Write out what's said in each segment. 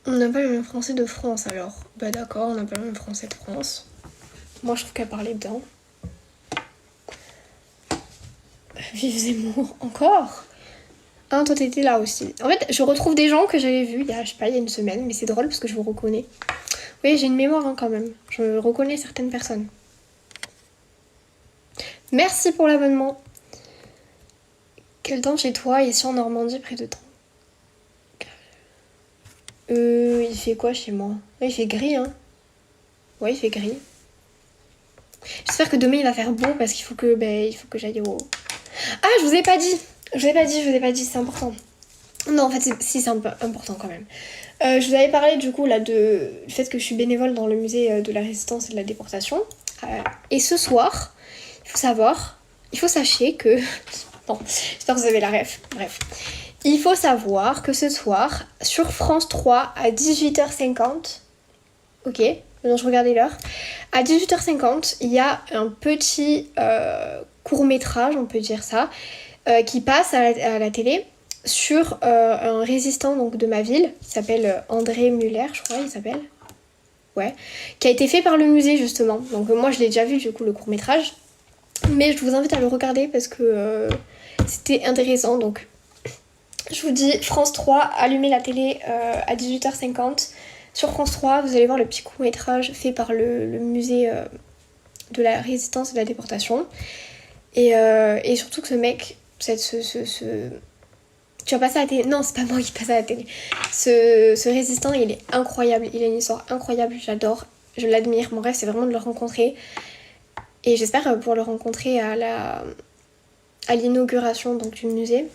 On n'a pas le même français de France alors. Bah d'accord, on n'a pas le même français de France. Moi je trouve qu'elle parlait bien. Vive Zemmour, encore. Ah, toi t'étais là aussi. En fait, je retrouve des gens que j'avais vus il y a, je sais pas, il y a une semaine, mais c'est drôle parce que je vous reconnais. Oui, j'ai une mémoire quand même. Je reconnais certaines personnes. Merci pour l'abonnement. Quel temps chez toi, ici en Normandie, près de temps? Il fait quoi chez moi? Il fait gris, hein. Ouais, il fait gris. J'espère que demain il va faire beau parce qu'il faut que, il faut que j'aille au... Ah, je vous ai pas dit. Je vous ai pas dit, c'est important. Non, en fait, si, c'est un peu important quand même. Je vous avais parlé du coup là du fait que je suis bénévole dans le musée de la résistance et de la déportation. Et ce soir, il faut sachez que... Bon, j'espère que vous avez la ref. Bref. Il faut savoir que ce soir, sur France 3 à 18h50, ok, maintenant je regardais l'heure, à 18h50, il y a un petit court-métrage, on peut dire ça, qui passe à la télé sur un résistant donc, de ma ville, qui s'appelle André Muller, je crois il s'appelle. Ouais. Qui a été fait par le musée justement. Donc moi je l'ai déjà vu du coup le court-métrage. Mais je vous invite à le regarder parce que c'était intéressant. Donc je vous dis, France 3, allumez la télé à 18h50. Sur France 3, vous allez voir le petit court-métrage fait par le musée de la résistance et de la déportation. Et surtout que ce mec, tu vas passer à la télé. Non, c'est pas moi qui passe à la télé. Ce résistant, il est incroyable. Il a une histoire incroyable, j'adore. Je l'admire. Mon rêve, c'est vraiment de le rencontrer. Et j'espère pouvoir le rencontrer à l'inauguration donc, du musée.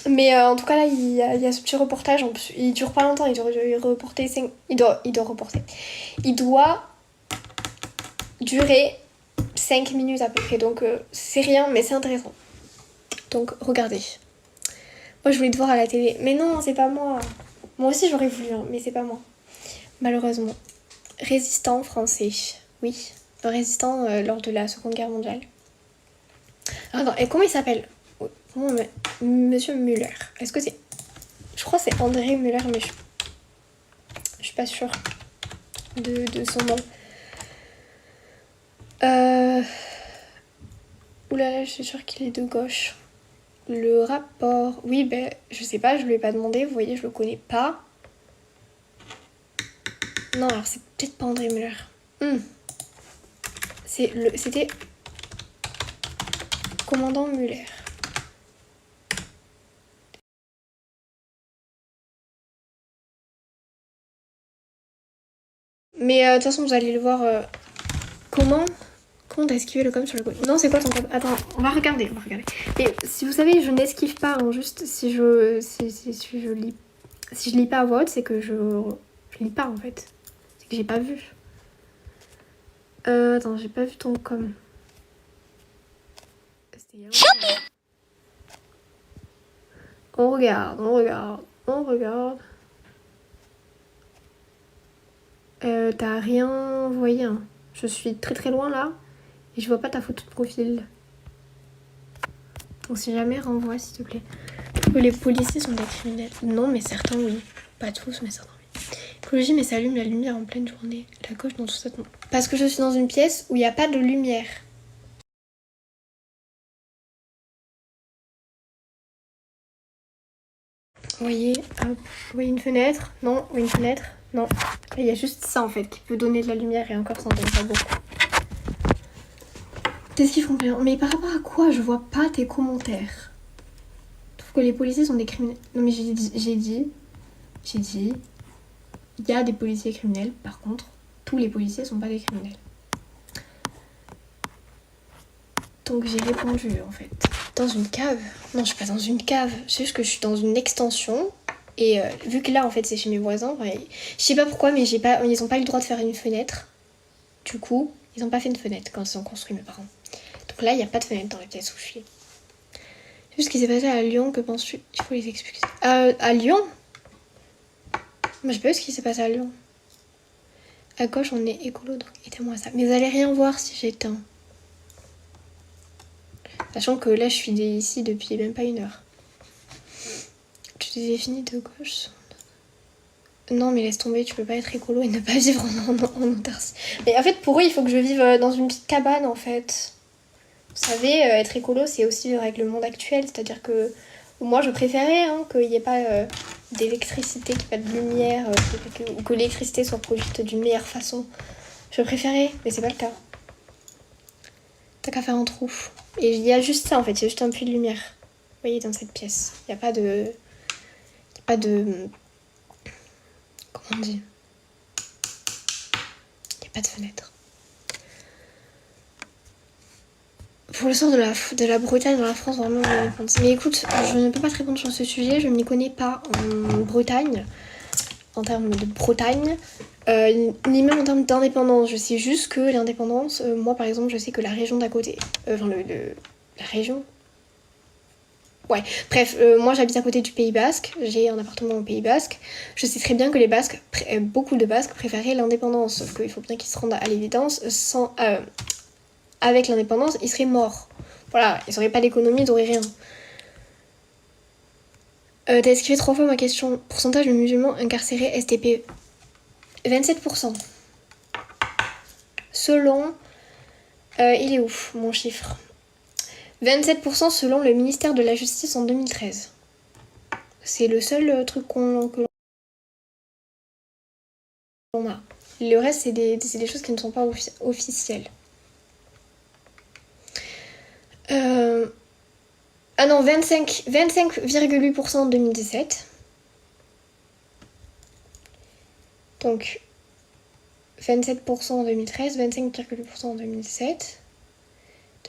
Mais en tout cas, là, il y a ce petit reportage. En plus, il dure pas longtemps. Il doit reporter. Il doit durer 5 minutes à peu près. Donc, c'est rien, mais c'est intéressant. Donc, regardez. Moi, je voulais te voir à la télé. Mais non, c'est pas moi. Moi aussi, j'aurais voulu, hein, mais c'est pas moi. Malheureusement. Résistant français. Oui. Résistant lors de la Seconde Guerre mondiale. Attends, et comment il s'appelle? Monsieur Muller. Est-ce que c'est... Je crois que c'est André Muller, mais je suis pas sûre de son nom. Oulala, je suis sûre qu'il est de gauche. Le rapport... Oui, je sais pas, je lui ai pas demandé. Vous voyez, je le connais pas. Non, alors c'est peut-être pas André Muller. C'était... Commandant Muller. Mais de toute façon, vous allez le voir... Comment t'as esquivé le com sur le côté? Non, c'est quoi ton com? Attends, on va regarder. Et si vous savez, je n'esquive pas, hein, juste si je lis... Si je lis pas à voix haute, c'est que je lis pas en fait. C'est que j'ai pas vu. Attends, j'ai pas vu ton com. C'était il y a longtemps. On regarde. T'as rien envoyé, hein. Je suis très très loin là et je vois pas ta photo de profil. Donc si jamais, renvoie s'il te plaît. Que les policiers sont des criminels. Non, mais certains oui. Pas tous, mais certains oui. Écologie, mais ça allume la lumière en pleine journée. La gauche dans tout ça. Parce que je suis dans une pièce où il n'y a pas de lumière. Vous voyez, hop, vous voyez une fenêtre? Non, une fenêtre? Non. Il y a juste ça en fait qui peut donner de la lumière et encore ça en donne pas beaucoup. Qu'est-ce qu'ils font bien? Mais par rapport à quoi? Je vois pas tes commentaires. Je trouve que les policiers sont des criminels. Non mais j'ai dit. Il y a des policiers criminels, par contre, tous les policiers sont pas des criminels. Donc j'ai répondu en fait. Dans une cave? Non, je suis pas dans une cave. C'est juste que je suis dans une extension. Et vu que là en fait c'est chez mes voisins, je sais pas pourquoi, mais ils ont pas eu le droit de faire une fenêtre. Du coup, ils ont pas fait une fenêtre quand ils ont construit mes parents. Donc là, il n'y a pas de fenêtre dans la pièce où je suis. C'est juste ce qui s'est passé à Lyon, que penses-tu? Il faut les expliquer. À Lyon? Moi, j'ai pas vu ce qui s'est passé à Lyon. À gauche, on est écolo, donc aidez-moi à ça. Mais vous allez rien voir si j'éteins. Sachant que là, je suis ici depuis même pas 1 heure. Tu disais fini de gauche. Non, mais laisse tomber, tu peux pas être écolo et ne pas vivre en autarcie. Mais en fait, pour eux, il faut que je vive dans une petite cabane, en fait. Vous savez, être écolo, c'est aussi vivre avec le monde actuel. C'est-à-dire que moi, je préférais qu'il n'y ait pas d'électricité, qu'il n'y ait pas de lumière, ou que l'électricité soit produite d'une meilleure façon. Je préférais, mais c'est pas le cas. T'as qu'à faire un trou. Et il y a juste ça, en fait. Il y a juste un puits de lumière. Vous voyez, dans cette pièce. Il n'y a pas de... Il n'y a pas de... Comment on dit ? Il n'y a pas de fenêtre. Pour le sort de la Bretagne dans la France, vraiment, je me répondre. Mais écoute, je ne peux pas te répondre sur ce sujet. Je ne m'y connais pas en Bretagne, en termes de Bretagne, ni même en termes d'indépendance. Je sais juste que l'indépendance, moi par exemple, je sais que la région d'à côté, la région. Ouais, bref, moi j'habite à côté du Pays Basque, j'ai un appartement au Pays Basque. Je sais très bien que les Basques, beaucoup de Basques préféraient l'indépendance, sauf qu'il faut bien qu'ils se rendent à l'évidence, avec l'indépendance, ils seraient morts. Voilà, ils n'auraient pas d'économie, ils n'auraient rien. T'as esquivé 3 fois ma question. Pourcentage de musulmans incarcérés STP. 27%. Selon... il est où, mon chiffre ? 27% selon le ministère de la Justice en 2013. C'est le seul truc que l'on a. Le reste, c'est des choses qui ne sont pas officielles. Ah non, 25,8% en 2017. Donc, 27% en 2013, 25,8% en 2017.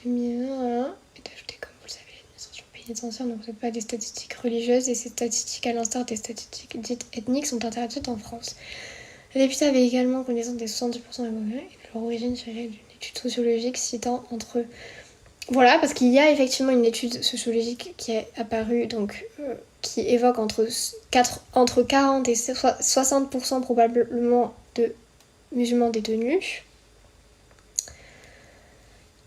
2001 est ajouté, comme vous le savez, l'administration pénitentiaire ne possède pas des statistiques religieuses et ces statistiques, à l'instar des statistiques dites ethniques, sont interdites en France. Le député avait également connaissance des 70% des Marocains et de leur origine tirée d'une étude sociologique citant entre eux. Voilà, parce qu'il y a effectivement une étude sociologique qui est apparue, donc qui évoque entre 40 et 60% probablement de musulmans détenus.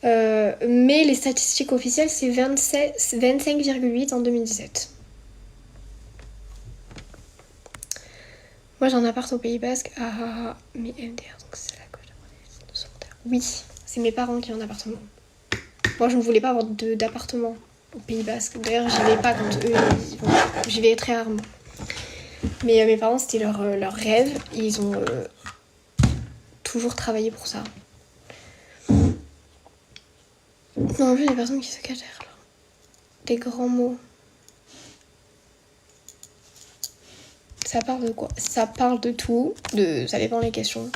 Mais les statistiques officielles, c'est 25,8 en 2017. Moi, j'ai un appart au Pays Basque à mes MDR, donc c'est là que j'ai secondaire. Oui, c'est mes parents qui ont un appartement. Moi, je ne voulais pas avoir d'appartement au Pays Basque. D'ailleurs, j'y vais pas quand eux ils vont. J'y vais très rarement. Mais mes parents, c'était leur rêve. Ils ont toujours travaillé pour ça. Non, en plus, des personnes qui se cachent derrière là. Des grands mots. Ça parle de quoi ? Ça parle de tout. Ça dépend des questions.